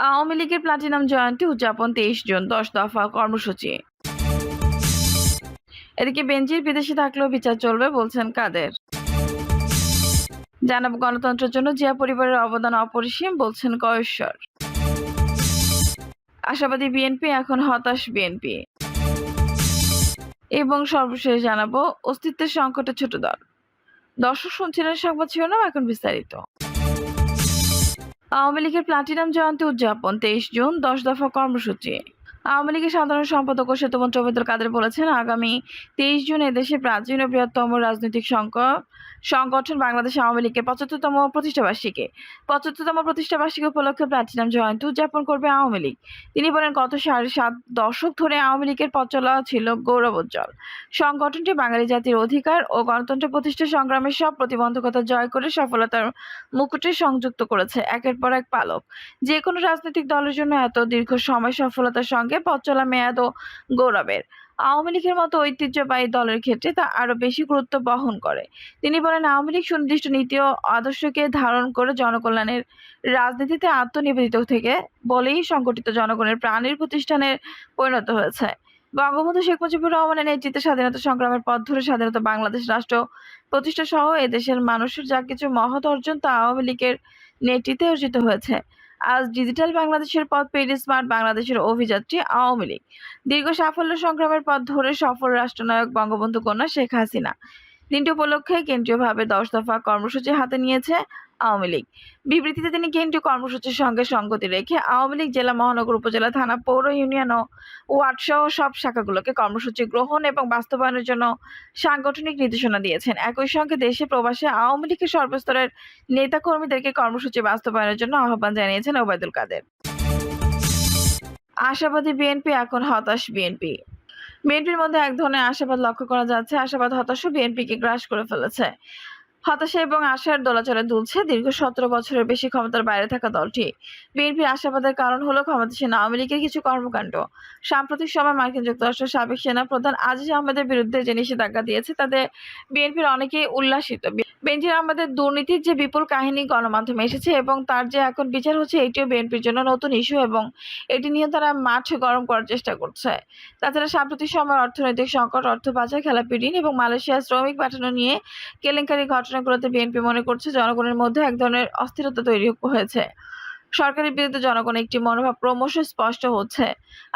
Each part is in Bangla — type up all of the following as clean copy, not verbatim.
আওয়ামী লীগের প্লাটিনাম জয়ন্তী উদযাপন ২৩ জুন ১০ দফা কর্মসূচি। এদিকে বেনজির বিদেশে থাকলেও বিচার চলবে বলছেন কাদের। জানাবো গণতন্ত্রের জন্য জিয়া পরিবারের অবদান অপরিসীম বলছেন কয়েশ্বর। আশাবাদী বিএনপি, এখন হতাশ বিএনপি। এবং সর্বশেষ জানাবো অস্তিত্বের সংকটে ছোট দল। দর্শক শুনছিলেন সংবাদ শিরোনাম, এখন বিস্তারিত। আওয়ামী লীগের প্লাটিনাম জয়ন্তী উদযাপন ২৩ জুন ১০ দফা কর্মসূচি। আওয়ামী লীগের সাধারণ সম্পাদক ও সেতুমন্ত্রী ওবায়দুল কাদের বলেছেন, আগামী ২৩ জুন এদেশে প্রাচীন ও বৃহত্তম রাজনৈতিক সংগঠন বাংলাদেশ আওয়ামী লীগের ৭৫তম প্রতিষ্ঠাবার্ষিকী। ৭৫তম প্রতিষ্ঠাবার্ষিকী উপলক্ষে প্লাটিনাম জয়ন্তী উদযাপন করবে আওয়ামী লীগ। তিনি বলেন, গত ৭.৫ দশক ধরে আওয়ামী লীগের পথ চলা ছিল গৌরবোজ্জ্বল। সংগঠনটি বাঙালি জাতির অধিকার ও গণতন্ত্র প্রতিষ্ঠা সংগ্রামের সব প্রতিবন্ধকতা জয় করে সফলতার মুকুটে সংযুক্ত করেছে একের পর এক পালক। যে কোনো রাজনৈতিক দলের জন্য এত দীর্ঘ সময় সফলতার সঙ্গে পথ চলা মেয়াদ ও গৌরবের। আওয়ামী লীগের মতো ঐতিহ্যবাহী দলের ক্ষেত্রে তা আরো বেশি গুরুত্ব বহন করে। তিনি বলেন, আওয়ামী লীগ সুনির্দিষ্ট নীতি ও আদর্শকে ধারণ করে জনকল্যাণের রাজনীতিতে আত্মনিবেদিত থেকে বলেই সংগঠিত জনগণের প্রাণের প্রতিষ্ঠানের পরিণত হয়েছে। বঙ্গবন্ধু শেখ মুজিবুর রহমানের নেতৃত্বে স্বাধীনতা সংগ্রামের পথ ধরে স্বাধীনতা বাংলাদেশ রাষ্ট্র প্রতিষ্ঠা সহ এদেশের মানুষের যা কিছু মহৎ অর্জন তা আওয়ামী লীগের নেতৃত্বে অর্জিত হয়েছে। আজ ডিজিটাল বাংলাদেশের পথ পেরিয়ে স্মার্ট বাংলাদেশের অভিযাত্রী আওয়ামী লীগ। দীর্ঘ সাফল্য সংগ্রামের পথ ধরে সফল রাষ্ট্রনায়ক বঙ্গবন্ধু কন্যা শেখ হাসিনা। দিনটি উপলক্ষে কেন্দ্রীয়ভাবে ১০ দফা কর্মসূচি হাতে নিয়েছে আওয়ামী লীগ। বিবৃতিতে তিনি কেন্দ্রীয় কর্মসূচির সঙ্গে সঙ্গতি রেখে আওয়ামী লীগ জেলা, মহানগর, উপজেলা, থানা, পৌর, ইউনিয়ন ও ওয়ার্ড সহ সব শাখাগুলোকে কর্মসূচি গ্রহণ এবং বাস্তবায়নের জন্য সাংগঠনিক নির্দেশনা দিয়েছেন। একই সঙ্গে দেশে প্রবাসে আওয়ামী লীগের সর্বস্তরের নেতাকর্মীদেরকে কর্মসূচি বাস্তবায়নের জন্য আহ্বান জানিয়েছেন ওবায়দুল কাদের। আশাবাদী বিএনপি, এখন হতাশ বিএনপি। বিএনপির মধ্যে এক ধরনের আশাবাদ লক্ষ্য করা যাচ্ছে। আশাবাদ হতাশও বিএনপিকে গ্রাস করে ফেলেছে। হতাশা এবং আশার দোলাচলে দুলছে দীর্ঘ ১৭ বছরের বেশি ক্ষমতার বাইরে থাকা দলটি। বিএনপির আশাবাদের কারণ হলো ক্ষমতাসীন আওয়ামী লীগের কিছু কর্মকাণ্ড। সাম্প্রতিক সময় মার্কিন যুক্তরাষ্ট্রের সাবেক সেনা প্রধান আজিজ আহমেদের বিরুদ্ধে যে নিষেধাজ্ঞা দিয়েছে তাতে বিএনপির অনেকেই উল্লাসিত। বেনজির আহমেদের দুর্নীতির যে বিপুল কাহিনী গণমাধ্যমে এসেছে এবং তার যে এখন বিচার হচ্ছে, এটিও বিএনপির জন্য নতুন ইস্যু এবং এটি নিয়ে তারা মাঠ গরম করার চেষ্টা করছে। তাছাড়া সাম্প্রতিক সময় অর্থনৈতিক সংকট, অর্থ পাচার, খেলাপি ঋণ এবং মালয়েশিয়ায় শ্রমিক পাঠানো নিয়ে কেলেঙ্কারি ঘটনাগুলোতে বিএনপি মনে করছে জনগণের মধ্যে এক ধরনের অস্থিরতা তৈরি হয়েছে। সরকারের বিরুদ্ধে জনগণ একটি মনোভাব ক্রমশ স্পষ্ট হচ্ছে।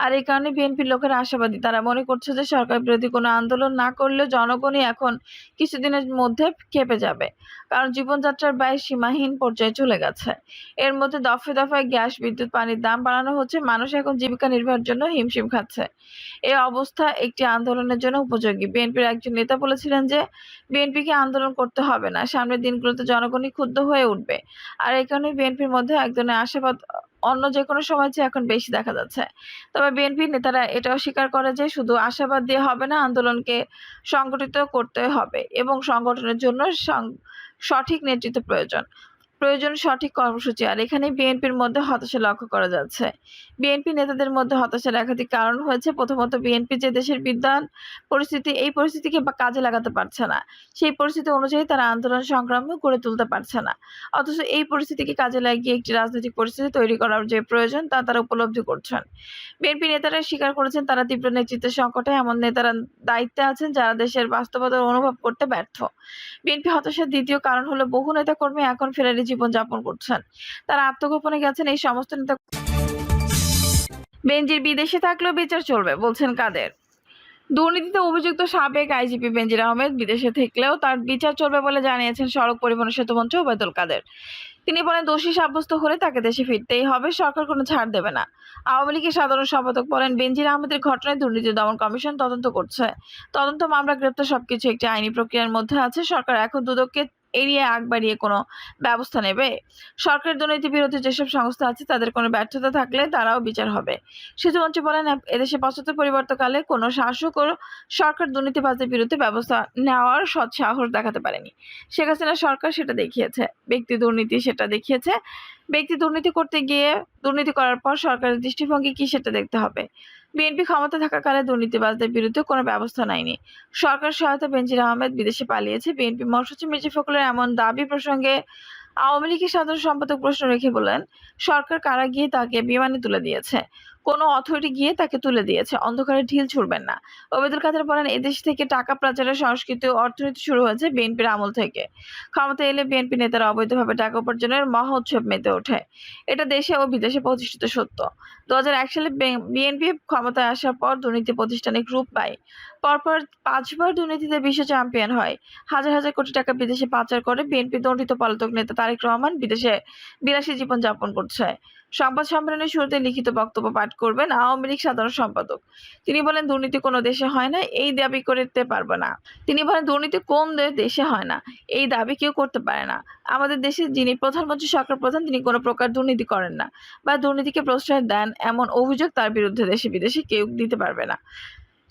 আর এই কারণে বিএনপির লোকেরা আশাবাদী। তারা মনে করছে যে সরকার বিরোধী কোনো আন্দোলন না করলেও জনগণই এখন কিছুদিনের মধ্যে খেপে যাবে, কারণ জীবনযাত্রার ব্যয় সীমাহীন পর্যায়ে চলে গেছে। এর মধ্যে দফায় দফায় গ্যাস, বিদ্যুৎ, পানির দাম বাড়ানো হচ্ছে। মানুষ এখন জীবিকা নির্বাহের জন্য হিমশিম খাচ্ছে। এই অবস্থা একটি আন্দোলনের জন্য উপযোগী। বিএনপির একজন নেতা বলেছিলেন যে বিএনপিকে আন্দোলন করতে হবে না, সামনের দিনগুলোতে জনগণই ক্ষুব্ধ হয়ে উঠবে। আর এই কারণে বিএনপির মধ্যে এক ধরনের আশাবাদ অন্য যে কোনো সময় চেয়ে এখন বেশি দেখা যাচ্ছে। তবে বিএনপির নেতারা এটাও স্বীকার করে যে শুধু আশাবাদ দিয়ে হবে না, আন্দোলনকে সংগঠিত করতে হবে এবং সংগঠনের জন্য সঠিক নেতৃত্ব প্রয়োজন সঠিক কর্মসূচি। আর এখানে বিএনপির মধ্যে হতাশা লক্ষ্য করা যাচ্ছে। বিএনপি নেতাদের মধ্যে হতাশার একাধিক কারণ হয়েছে। প্রথমত, বিএনপি যে দেশের বিদ্যমান পরিস্থিতি, এই পরিস্থিতিকে কাজে লাগাতে পারছে না। সেই পরিস্থিতি অনুযায়ী তারা আন্দোলন সংগ্রামও গড়ে তুলতে পারছে না। অথচ এই পরিস্থিতিকে কাজে লাগিয়ে একটি রাজনৈতিক পরিস্থিতি তৈরি করার যে প্রয়োজন তা তারা উপলব্ধি করছেন। বিএনপি নেতারা স্বীকার করেছেন তারা তীব্র নেতৃত্বের সংকটে। এমন নেতারা দায়িত্বে আছেন যারা দেশের বাস্তবতা অনুভব করতে ব্যর্থ। বিএনপি হতাশার দ্বিতীয় কারণ হলো বহু নেতাকর্মী এখন ফেরারি জীবন যাপন করছেন। তারা আত্মগোপনে গেছেন। এই সমস্ত নেতা বেনজির বিদেশে থাকলেও বিচার চলবে বলছেন কাদের। দুর্নীতিতে অভিযুক্ত সাবেক আইজিপি বেনজির আহমেদ বিদেশে থাকলেও তার বিচার চলবে বলে জানিয়েছেন সড়ক পরিবহন সেতুমন্ত্রী ওবায়দুল কাদের। তিনি বলেন, দোষী সাব্যস্ত হলে তাকে দেশে ফিরতেই হবে, সরকার কোনো ছাড় দেবে না। আওয়ামী লীগের সাধারণ সম্পাদক বলেন, বেনজির আহমেদের ঘটনায় দুর্নীতি দমন কমিশন তদন্ত করছে। তদন্ত, মামলা, গ্রেপ্তার সবকিছু একটি আইনি প্রক্রিয়ার মধ্যে আছে। সরকার এখন দুদককে এড়িয়ে আগ বাড়িয়ে কোনো ব্যবস্থা নেবে? সরকারের দুর্নীতি বিরোধী যেসব সংস্থা আছে তাদের কোনো ব্যর্থতা থাকলে তারাও বিচার হবে। সেতুমন্ত্রী বলেন, এদেশে ৭৫ পরিবর্তকালে কোনো শাসক ও সরকার দুর্নীতিবাজদের বিরুদ্ধে ব্যবস্থা নেওয়ার সৎ সাহস দেখাতে পারেনি। শেখ হাসিনা সরকার সেটা দেখিয়েছে। ব্যক্তি দুর্নীতি সেটা দেখিয়েছে। ব্যক্তি দুর্নীতি করতে গিয়ে দুর্নীতি করার পর সরকারের দৃষ্টিভঙ্গি কি সেটা দেখতে হবে। বিএনপি ক্ষমতা থাকাকালে দুর্নীতিবাজদের বিরুদ্ধে কোনো ব্যবস্থা নেয়নি। সরকার সহায়তা বেনজির আহমেদ বিদেশে পালিয়েছে। বিএনপি মহাসচিব মির্জা ফখরুলের এমন দাবি প্রসঙ্গে আওয়ামী লীগের সাধারণ সম্পাদক প্রশ্ন রেখে বলেন, সরকার কারা গিয়ে তাকে বিমানে তুলে দিয়েছে? কোনো অথরিটি গিয়ে তাকে তুলে দিয়েছে। অন্ধকারে ঢিল ছুড়বেন না। ওবায়দুল কাদের বলেন, এদেশ থেকে টাকা পাচারের সংস্কৃতি ও অর্থনীতি শুরু হয়েছে বিএনপির আমল থেকে। ক্ষমতায় এলে বিএনপি নেতারা অবৈধভাবে টাকা উপার্জনের মহা উৎসব মেতে ওঠে। এটা দেশে ও বিদেশে প্রতিষ্ঠিত সত্য। ২০০১ সালে বিএনপি ক্ষমতায় আসার পর দুর্নীতি প্রতিষ্ঠানিক রূপ পায়। পরপর ৫ বার দুর্নীতিতে বিশ্ব চ্যাম্পিয়ন হয়। হাজার হাজার কোটি টাকা বিদেশে পাচার করে বিএনপি দণ্ডিত পলাতক নেতা তারেক রহমান বিদেশে বিলাসী জীবন যাপন করছে। সংবাদ সম্মেলনের শুরুতে লিখিত বক্তব্য পাঠ করবেন আওয়ামী লীগ সাধারণ সম্পাদক। তিনি বলেন, দুর্নীতি কোনো দেশে হয় না, এই দাবি করতে পারবে না। তিনি বলেন, দুর্নীতি কোন দেশে হয় না, এই দাবি কেউ করতে পারে না। আমাদের দেশে যিনি প্রধানমন্ত্রী, সরকার প্রধান, তিনি কোনো প্রকার দুর্নীতি করেন না বা দুর্নীতিকে প্রশ্রয় দেন এমন অভিযোগ তার বিরুদ্ধে দেশে বিদেশে কেউ দিতে পারবে না।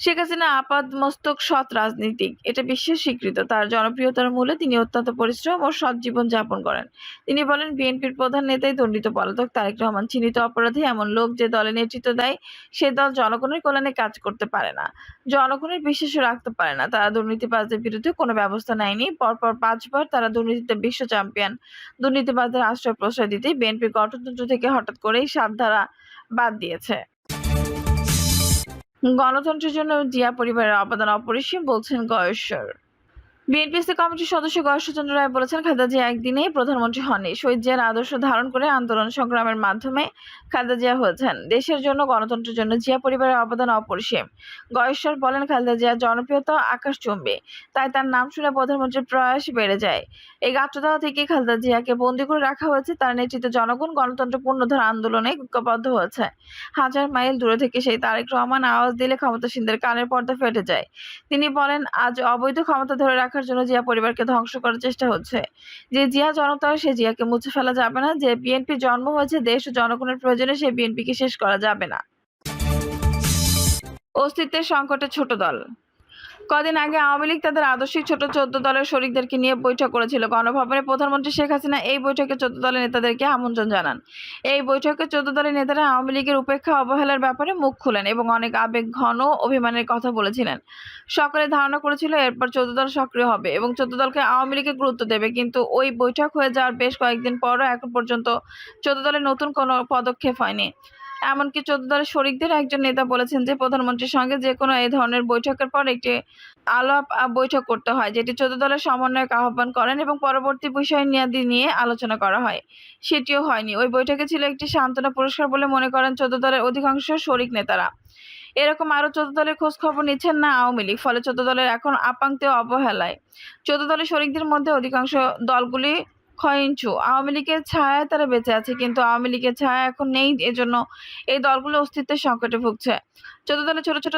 শেখ হাসিনা আপাদমস্তক সৎ রাজনীতিক, এটা বিশ্বের স্বীকৃত। তার জনপ্রিয়তার মূলে তিনি অত্যন্ত পরিশ্রম ও সৎ জীবন যাপন করেন। তিনি বলেন, বিএনপির প্রধান নেতাই দণ্ডিত পলাতক তারেক রহমান চিহ্নিত অপরাধী এমন লোক যে দলে নেতৃত্ব দেয় সে দল জনগণের কল্যাণে কাজ করতে পারে না, জনগণের বিশ্বাসও রাখতে পারে না। তারা দুর্নীতিবাজদের বিরুদ্ধে কোনো ব্যবস্থা নেয়নি। পরপর ৫ বার তারা দুর্নীতিতে বিশ্ব চ্যাম্পিয়ন। দুর্নীতিবাজদের আশ্রয় প্রশ্রয় দিতেই বিএনপি গঠনতন্ত্র থেকে হঠাৎ করেই ৭ ধারা বাদ দিয়েছে। গণতন্ত্রের জন্য জিয়া পরিবারের অবদান অপরিসীম বলছেন গয়েশ্বর। বিএনপিসি কমিটির সদস্য গয়েশ্বরচন্দ্র রায় বলেছেন, খালেদা জিয়া একদিনেই প্রধানমন্ত্রী হননি। শহীদ জিয়ার আদর্শ ধারণ করে আন্দোলন সংগ্রামের মাধ্যমে খালেদা জিয়া হয়েছেন। দেশের জন্য, গণতন্ত্রের জন্য জিয়া পরিবারের অবদান অপরিসীম। গয়েশ্বর বলেন, খালেদা জিয়ার জনপ্রিয়তা আকাশচুম্বী, তাই তার নাম শুনে প্রধানমন্ত্রীর প্রয়াস বেড়ে যায়। এই গাত্রদাহ থেকে খালেদা জিয়াকে বন্দী করে রাখা হয়েছে। তার নেতৃত্বে জনগণ গণতন্ত্র পুনরুদ্ধার আন্দোলনে ঐক্যবদ্ধ হয়েছে। হাজার মাইল দূরে থেকে সেই তারেক রহমান আওয়াজ দিলে ক্ষমতাসীনদের কানের পর্দা ফেটে যায়। তিনি বলেন, আজ অবৈধ ক্ষমতা ধরে রাখার জন্য জিয়া পরিবারকে ধ্বংস করার চেষ্টা হচ্ছে। যে জিয়া জনতা, সে জিয়াকে মুছে ফেলা যাবে না। যে বিএনপি জন্ম হয়েছে দেশ ও জনগণের প্রয়োজনে, সেই বিএনপিকে শেষ করা যাবে না। অস্তিত্বের সংকটে ছোট দল। কদিন আগে আওয়ামী লীগ তাদের আদর্শিক ছোট ১৪ দলের শরিকদেরকে নিয়ে বৈঠক করেছিল। গণভবনে প্রধানমন্ত্রী শেখ হাসিনা এই বৈঠকে ১৪ দলের নেতাদেরকে আমন্ত্রণ জানান। এই বৈঠকে ১৪ দলের নেতারা আওয়ামী লীগের উপেক্ষা অবহেলার ব্যাপারে মুখ খুলেন এবং অনেক আবেগ ঘন অভিমানের কথা বলেছিলেন। সকলে ধারণা করেছিল এরপর ১৪ দল সক্রিয় হবে এবং ১৪ দলকে আওয়ামী লীগে গুরুত্ব দেবে। কিন্তু ওই বৈঠক হয়ে যাওয়ার বেশ কয়েকদিন পরও এখন পর্যন্ত ১৪ দলের নতুন কোনো পদক্ষেপ হয়নি। এমনকি ১৪ দলের শরিকদের একজন নেতা বলেছেন যে প্রধানমন্ত্রীর সঙ্গে যে কোনো এই ধরনের বৈঠকের পর একটি আলাপ বৈঠক করতে হয়, যেটি ১৪ দলের সমন্বয়ক আহ্বান করেন এবং পরবর্তী বিষয় নিয়ে আলোচনা করা হয়। সেটিও হয়নি। ওই বৈঠকে ছিল একটি সান্ত্বনা পুরস্কার বলে মনে করেন ১৪ দলের অধিকাংশ শরিক নেতারা। এরকম আরো ১৪ দলের খোঁজ খবর নিচ্ছেন না আওয়ামী লীগ। ফলে ১৪ দলের এখন আপাঙ্ক্তেয় অবহেলায়। ১৪ দলের শরিকদের মধ্যে অধিকাংশ দলগুলি ক্ষয়িষ্ণু। আওয়ামী লীগের ছায়ায় তারা বেঁচে আছে, কিন্তু আওয়ামী লীগের ছায়া এখন নেই। এজন্য এই দলগুলো অস্তিত্বের সংকটে ভুগছে। ১৪ দলের ছোট ছোট